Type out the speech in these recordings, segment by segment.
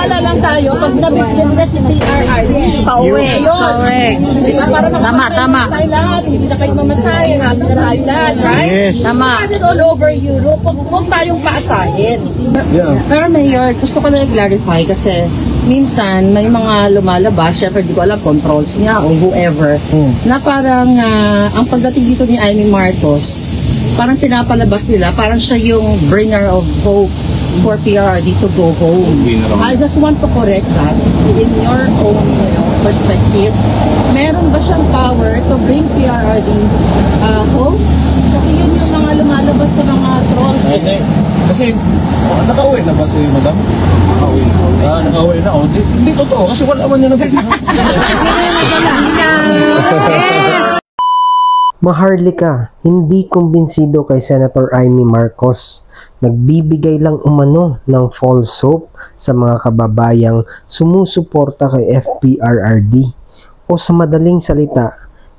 Magkakala lang tayo pag nabigyan na si PRRD. Pauwi. Correct. Diba? Para Tama. tayo lahat. Hindi na kayo mamasahin. Happy na tayo lahat. Right? Yes. Tama. All over Europe. Huwag tayong paasahin. Yeah. Pero Mayor, gusto ko na i-clarify kasi minsan may mga lumalabas, syempre di ko alam, controls niya o whoever, na parang ang pagdating dito ni Amy Marcos, parang pinapalabas nila, parang siya yung bringer of hope for PRRD to go home. I just want to correct that in your own perspective. Meron ba siyang power to bring PRRD hope? Kasi yun yung mga lumalabas sa mga trolls. Kasi, nakauwi na ba si Madam? Nakauwi na. Nakauwi na. Hindi totoo kasi wala man niya nabigyan. Maharlika, hindi kumbinsido kay Senator Amy Marcos. Nagbibigay lang umano ng false hope sa mga kababayang sumusuporta kay FPRRD. O sa madaling salita,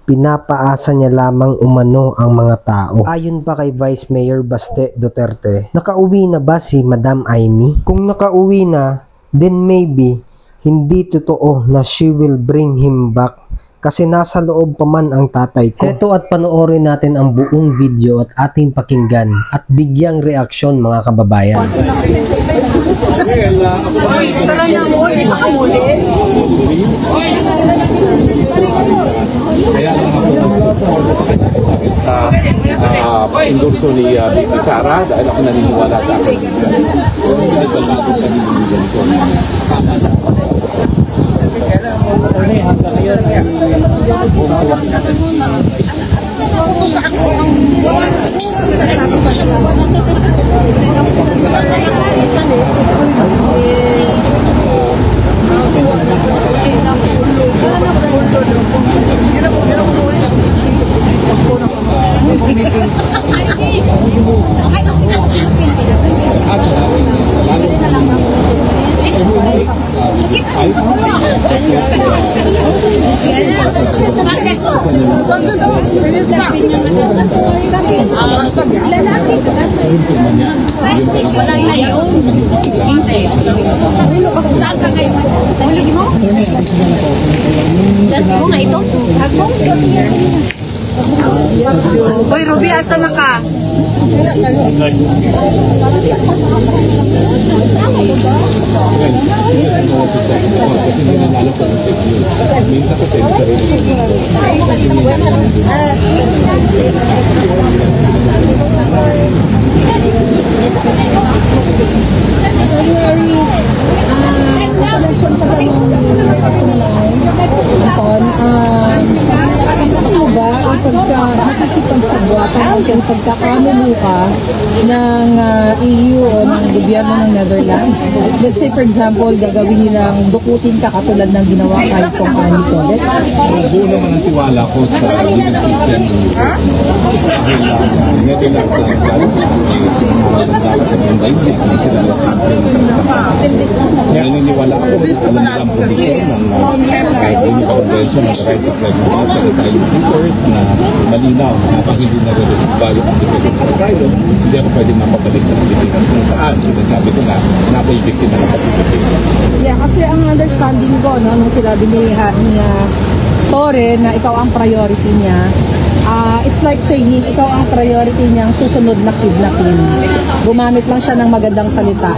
pinapaasa niya lamang umano ang mga tao. Ayon pa kay Vice Mayor Baste Duterte, nakauwi na ba si Madam Amy? Kung nakauwi na, then maybe hindi totoo na she will bring him back kasi nasa loob pa man ang tatay ko. Ito at panoorin natin ang buong video at ating pakinggan at bigyang reaksyon mga kababayan. Kaya lang ako sa endorso ni BP Sara dahil ako naniniwala sa akin. Nagbabago sa nililigan ko. Hanggang ngayon ay bumawak na ng saan ko ang Hoy, Ruby, asa na ka? minsan kasi selection sa ganong kasinalay, Anton, ano ba ang makikipagsagwatan o kung pagkakanuluka ng EU o ng gobyerno ng Netherlands? Let's say, for example, gagawin nilang dukutin ka katulad ng ginawa kay Company Todes. buo naman ang tiwala ko sa legal system ng dahil Netherlands ang galing dapat sa mga hindi sila na champion. Naniniwala ako alam nilang provision ng kahit yung convention ng right of refugee sa asylum seekers na malinaw na pag hindi na-release value application of asylum, hindi ako pwede mapabalik sa Pilipinas kung saan sinasabi ko na napay-victim na nakapilipinas. Yeah, kasi ang understanding ko, no, nung sinabi ni Torre na ikaw ang priority niya, it's like saying, ikaw ang priority niyang susunod na kidnapin. Gumamit lang siya ng magandang salita.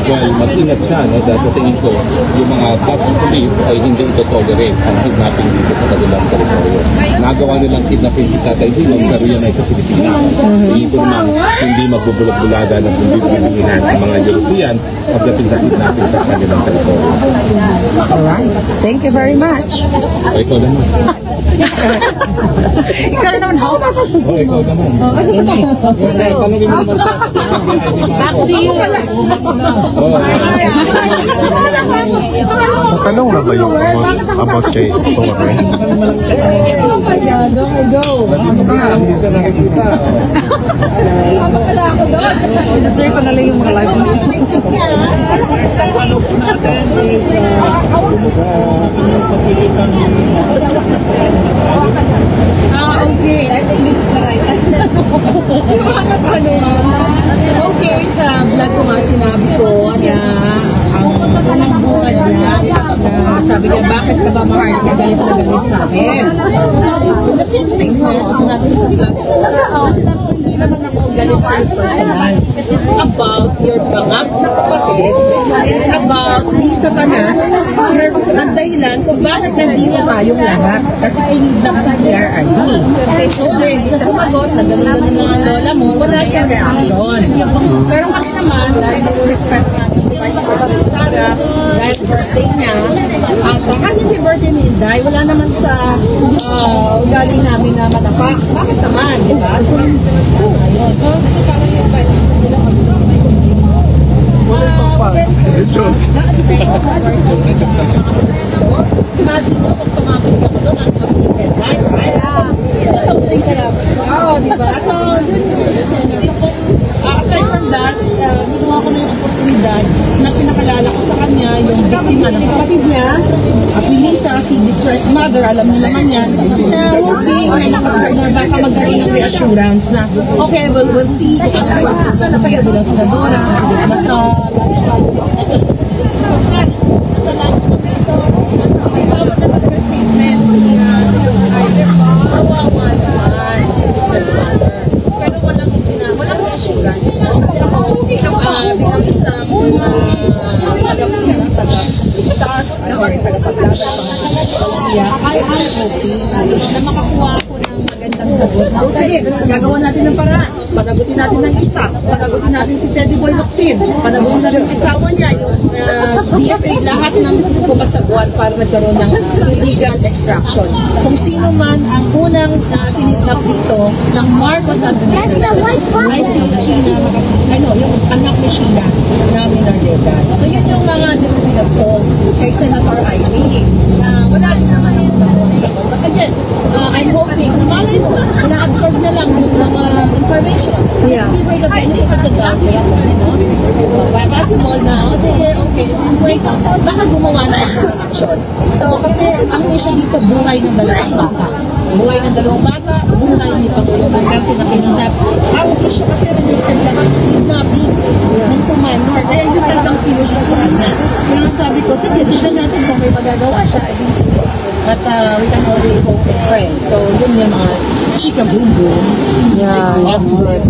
Well, mag-ingat siya, no? Dahil sa tingin ko, yung mga Dutch police ay hindi ito tolerate ang kidnapping dito sa kanilang teritoryo. Nagawa nilang kidnapping si Tatay Dilong, pero yan ay sa Pilipinas. Dito naman, hindi magbubulag-bulaga ng bibigyan ng mga Europeans pagdating sa kidnapping sa kanilang teritoryo. Alright. Thank you very much. O, ikaw naman. Ikaw na naman, how? O, ikaw naman. Tanungin mo naman sa Back to you. Natanong na ba yung about kay Torre? Oh my God, okay, go. Hindi siya nakikita. Sama pala ako doon. Isa-share ko na lang yung mga live mo. Okay. I think this is the right time. Okay, sa vlog ko nga sinabi ko na ang unang The same statement, sinabi sa vlog, sinabi ko, hindi naman ako galit sa iyo personal. It's about your pangak na kapatid. It's about di sa tanas, ang dahilan kung bakit nandito tayong lahat. Kasi kinidnap sa PRRD. So, sa sumagot, nagdala-dala ng mga lola mo, wala siyang reaction. Pero kami naman, dahil respect natin si Vice President Sara, dahil birthday niya, at kahit hindi birthday ni Inday, wala naman sa ugali namin na madapa. Bakit naman, di ba? So, ayun. Kasi parang yung virus na nila, may consumo. Sa birthday, imagine nyo kung tumapit ako doon, ang kapitid, right? Nasa buling ka lang. Oo, di ba? So, yun yung reason. Tapos, aside from that, ginawa ko na yung oportunidad na pinakalala ko sa kanya yung biktima ng kapatid niya, at Lisa, si distressed mother, alam niyo naman yan, na hoping na baka magkaroon ng reassurance na, okay, we'll see. Nasa gabi lang sila Dora, nasa lunch kami. So, ikaw naman ng statement na kawawa naman si distressed mother. Pero walang reassurance. Kasi ako, bilang isang I am hoping na makakuha ako ng magandang sagot. Sige, gagawa natin ng paraan. Panagutin natin ng isa. Panagutin natin si Teddy Boy Locsin. Panagutin natin yung asawa niya, yung DFA, lahat ng pumasagwan para nagkaroon ng illegal extraction. Kung sino man ang unang tinitnap dito ng Marcos administration ay si Sheena, yung anak ni Sheena na minor legal. So yun yung mga diniscuss ko kay Senator Ivy na wala din naman ang dalawang sagot. But again, I'm hoping na malay mo, ina-absorb na lang yung mga information. Let's give her the benefit of the doubt. Possible na, sige, okay, ito yung point. Baka gumawa na ang action. So kasi ang issue dito, buhay ng dalawang bata. Buhay ng dalawang bata, buhay ni Pangulong Duterte na kinidnap. Ang issue kasi related lahat ng kidnapping ng tumanor. Kaya yun talagang pinusyo sa kanya. Kaya sabi ko, sige, tignan natin kung may magagawa siya. Sige. But we can only hope and pray. So yun yung mga chika boom boom. Yeah, that's good.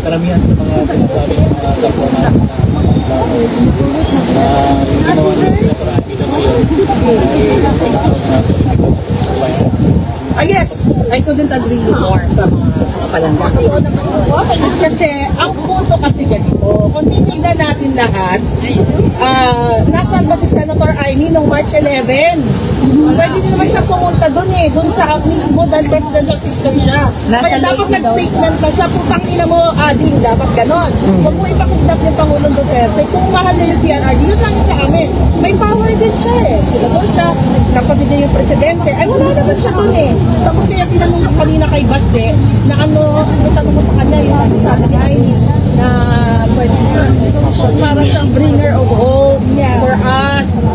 Karamihan sa mga sinasabi ng mga kapwa natin na yung ginawa ng Senator Ivy na ngayon yes, I couldn't agree more sa mga palangga. Oo naman yun. Kasi, ang punto kasi ganito, kung titignan natin lahat, nasaan ba si Senator Amy noong March 11? Pwede din naman siya pumunta doon doon sa mismo dahil presidential sister siya. Kaya dapat nag-statement ka siya, putang ina mo, ading, dapat ganon. Huwag mo ipakidnap yung Pangulong Duterte. Kung mahal niya yung PRRD, yun lang sa amin. May power din siya Senador siya, kapatid niya yung presidente. Ay, wala naman siya doon Tapos kaya tinanong ko kanina kay Baste na ano tanong ko sa kanya yung sinasabi ni Amy na pwede na para siyang bringer of hope for us.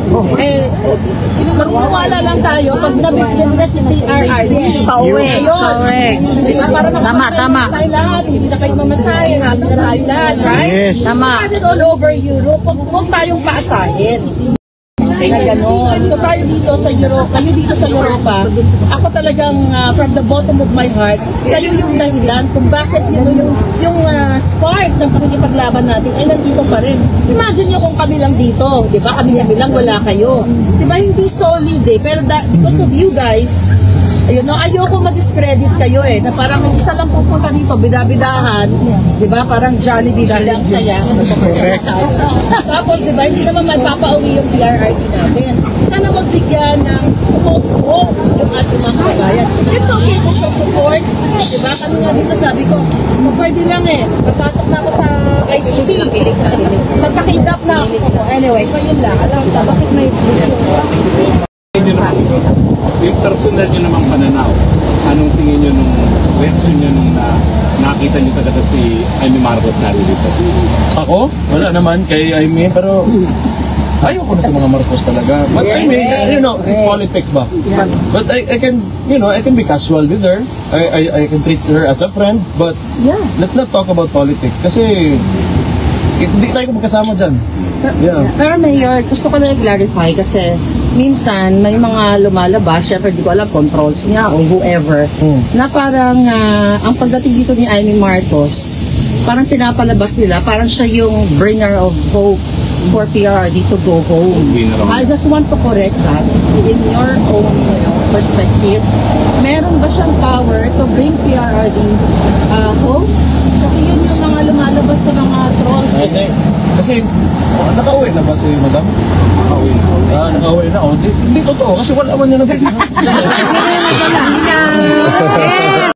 Magwawala lang tayo pag nabigyan na si PRRD. Correct. Diba? Para Tama. tayo lahat, hindi na kayo mamasahin, happy na tayo lahat, right? Yes. Tama. All over Europe, huwag tayong paasahin. Na gano'n. So tayo dito sa Europa, kayo dito sa Europa, ako talagang from the bottom of my heart, kayo yung dahilan kung bakit yung spark ng pakikipaglaban natin ay nandito pa rin. Imagine nyo kung kami lang dito, di ba? Kami lang wala kayo. Di ba? Hindi solid pero because of you guys, ayoko ma-discredit kayo na parang isa lang pupunta dito, bidabidahan, di ba? Parang Jollibee lang saya. Tapos, di ba, hindi naman magpapauwi yung PRRD natin. Sana magbigyan ng false hope yung ating mga kabayan. It's okay to show support. Di ba? Kami nga dito sabi ko, pwede lang papasok na ako sa ICC. Magpakidap na ako. Anyway, so yun lang. Alam ka, bakit may picture? Yung personal nyo namang pananaw, anong tingin nyo nung reaction nyo nung nakita nyo talaga si Amy Marcos narito? Ako? Wala naman kay Amy, pero ayoko na sa mga Marcos talaga. But I mean, it's politics ba? But I can, I can be casual with her. I can treat her as a friend. But let's not talk about politics. Kasi hindi tayo magkasama dyan. Pero Mayor, gusto ko na i-clarify kasi minsan may mga lumalabas, syempre di ko alam, controls niya o whoever, na parang ang pagdating dito ni Amy Marcos, parang pinapalabas nila, parang siya yung bringer of hope for PRRD to go home. I just want to correct that in your own perspective. Meron ba siyang power to bring PRRD home? Kasi yun yung mga lumalabas sa mga trolls. Kasi, nakauwi na ba si Madam? Nakauwi na. Hindi totoo kasi wala man niya na